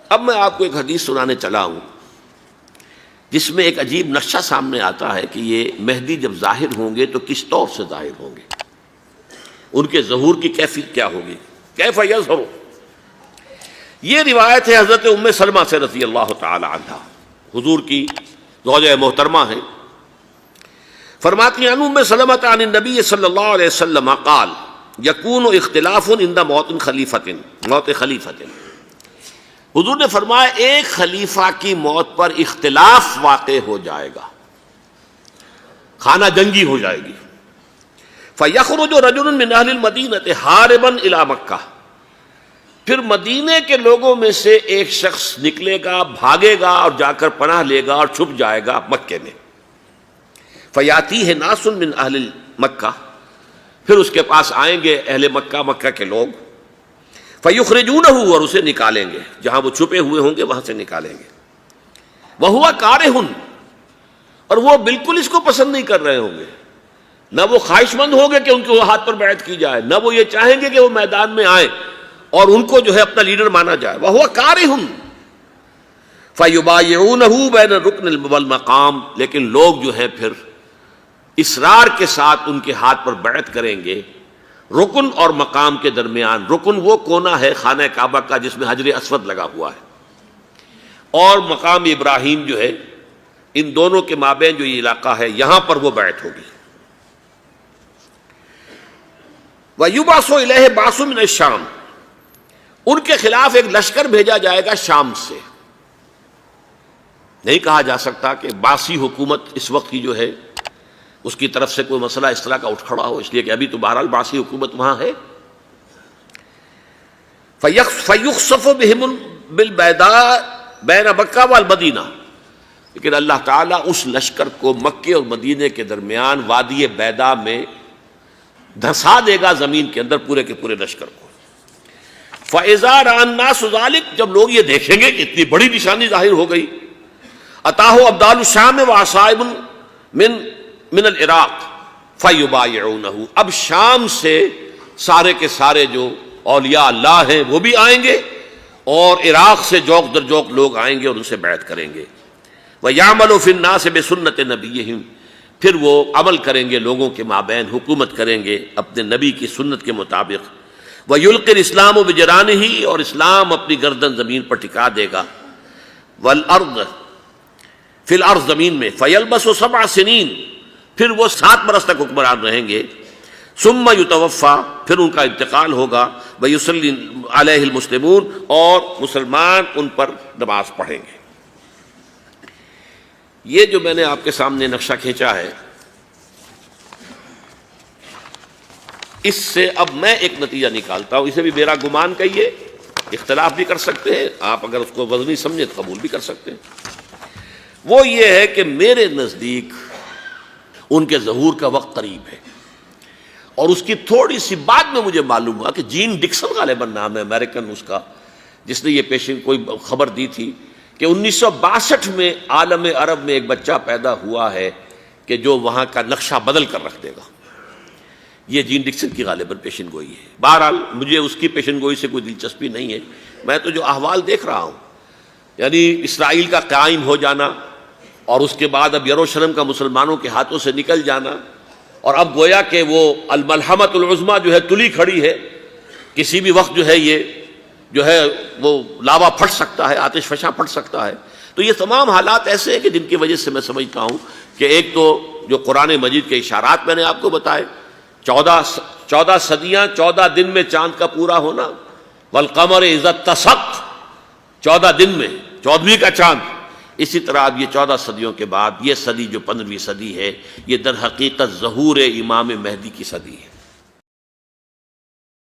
اب میں آپ کو ایک حدیث سنانے چلا ہوں جس میں ایک عجیب نقشہ سامنے آتا ہے کہ یہ مہدی جب ظاہر ہوں گے تو کس طور سے ظاہر ہوں گے، ان کے ظہور کی کیفیت کیا ہوگی، کیف یظہر۔ یہ روایت ہے حضرت ام سلمہ سے رضی اللہ تعالی عنہا، حضور کی زوجہ محترمہ ہیں، فرماتی ہیں ام سلمہ عن النبی صلی اللہ علیہ وسلم قال یکون اختلاف عند موت خلیفۃ، موت خلیفۃ، حضور نے فرمایا ایک خلیفہ کی موت پر اختلاف واقع ہو جائے گا، خانہ جنگی ہو جائے گی۔ فَيَخْرُجُ رَجُلٌ مِّنْ أَهْلِ الْمَدِينَةِ حَارِبًا إِلَىٰ مکہ، پھر مدینے کے لوگوں میں سے ایک شخص نکلے گا، بھاگے گا اور جا کر پناہ لے گا اور چھپ جائے گا مکے میں۔ فَيَأْتِيهِ نَاسٌ مِّنْ أَهْلِ مکہ، پھر اس کے پاس آئیں گے اہل مکہ، مکہ کے لوگ، فَيُخْرِجُونَهُ، اور اسے نکالیں گے، جہاں وہ چھپے ہوئے ہوں گے وہاں سے نکالیں گے۔ وَهُوَ كَارِهٌ، اور وہ بالکل اس کو پسند نہیں کر رہے ہوں گے، نہ وہ خواہش مند ہوں گے کہ ان کے ہاتھ پر بیعت کی جائے، نہ وہ یہ چاہیں گے کہ وہ میدان میں آئیں اور ان کو جو ہے اپنا لیڈر مانا جائے۔ وَهُوَ كَارِهٌ فَيُبَايِعُونَهُ بَيْنَ الرُّكْنِ وَالْمَقَامِ، لیکن لوگ جو ہے پھر اصرار کے ساتھ ان کے ہاتھ پر بیعت کریں گے رکن اور مقام کے درمیان۔ رکن وہ کونا ہے خانہ کعبہ کا جس میں حجر اسود لگا ہوا ہے، اور مقام ابراہیم جو ہے، ان دونوں کے مابین جو یہ علاقہ ہے یہاں پر وہ بیعت ہوگی۔ وَيُبْعَثُ إِلَيْهِ بَعْثٌ مِّنَ الشَّامِ، ان کے خلاف ایک لشکر بھیجا جائے گا شام سے۔ نہیں کہا جا سکتا کہ باسی حکومت اس وقت کی جو ہے اس کی طرف سے کوئی مسئلہ اس طرح کا اٹھ کھڑا ہو، اس لیے کہ ابھی تو بہرحال باسی حکومت وہاں ہے۔ فَيُخْسَفُ بِهِمُ بِالْبَيْضَاءِ بَيْنَ مَکَّہ وَالْمَدِینَہ، لیکن اللہ تعالیٰ اس لشکر کو مکے اور مدینے کے درمیان وادی بیضاء میں دھسا دے گا، زمین کے اندر پورے کے پورے لشکر کو۔ فَإِذَا رَأَى النَّاسُ ذَلِكَ، جب لوگ یہ دیکھیں گے کہ اتنی بڑی نشانی ظاہر ہو گئی، أَتَاهُ أَبْدَالُ الشَّامِ وَعَصَائِبٌ من العراق فَيُبَايِعُونَهُ، اب شام سے سارے کے سارے جو اولیاء اللہ ہیں وہ بھی آئیں گے، اور عراق سے جوق در جوق لوگ آئیں گے اور ان سے بیعت کریں گے۔ وَيَعْمَلُ فِي النَّاسِ بِسُنَّةِ نَبِيِّهِمْ، پھر وہ عمل کریں گے لوگوں کے مابین، حکومت کریں گے اپنے نبی کی سنت کے مطابق۔ وَيُلْقِي الْإِسْلَامُ بِجَرَانِهِ، اور اسلام اپنی گردن زمین پر ٹکا دے گا۔ وَالْأَرْضِ فِي الْأَرْضِ، زمین میں۔ فَيَلْبَسُ 7 سنین، پھر وہ 7 برس تک حکمران رہیں گے۔ ثم یتوفیٰ، پھر ان کا انتقال ہوگا۔ ویصلی علیہ المسلمون، اور مسلمان ان پر نماز پڑھیں گے۔ یہ جو میں نے آپ کے سامنے نقشہ کھینچا ہے، اس سے اب میں ایک نتیجہ نکالتا ہوں، اسے بھی میرا گمان کہیے، اختلاف بھی کر سکتے ہیں آپ، اگر اس کو وزنی سمجھے تو قبول بھی کر سکتے ہیں۔ وہ یہ ہے کہ میرے نزدیک ان کے ظہور کا وقت قریب ہے، اور اس کی تھوڑی سی بعد میں مجھے معلوم ہوا کہ جین ڈکسن غالباً نام ہے امریکن اس کا، جس نے یہ پیشن کوئی خبر دی تھی کہ 1962 میں عالم عرب میں ایک بچہ پیدا ہوا ہے کہ جو وہاں کا نقشہ بدل کر رکھ دے گا۔ یہ جین ڈکسن کی غالباً پیشن گوئی ہے۔ بہرحال مجھے اس کی پیشن گوئی سے کوئی دلچسپی نہیں ہے، میں تو جو احوال دیکھ رہا ہوں، یعنی اسرائیل کا قائم ہو جانا، اور اس کے بعد اب یروشلم کا مسلمانوں کے ہاتھوں سے نکل جانا، اور اب گویا کہ وہ الملحمۃ العظمیٰ جو ہے تلی کھڑی ہے، کسی بھی وقت جو ہے یہ جو ہے وہ لاوا پھٹ سکتا ہے، آتش فشاں پھٹ سکتا ہے۔ تو یہ تمام حالات ایسے ہیں کہ جن کی وجہ سے میں سمجھتا ہوں کہ ایک تو جو قرآن مجید کے اشارات میں نے آپ کو بتائے، 14 صدیاں، 14 دن میں چاند کا پورا ہونا، والقمر اذا اتسق، 14 دن میں 14ویں کا چاند۔ اسی طرح اب یہ 14 صدیوں کے بعد یہ صدی جو 15ویں صدی ہے، یہ در حقیقت ظہور امام مہدی کی صدی ہے۔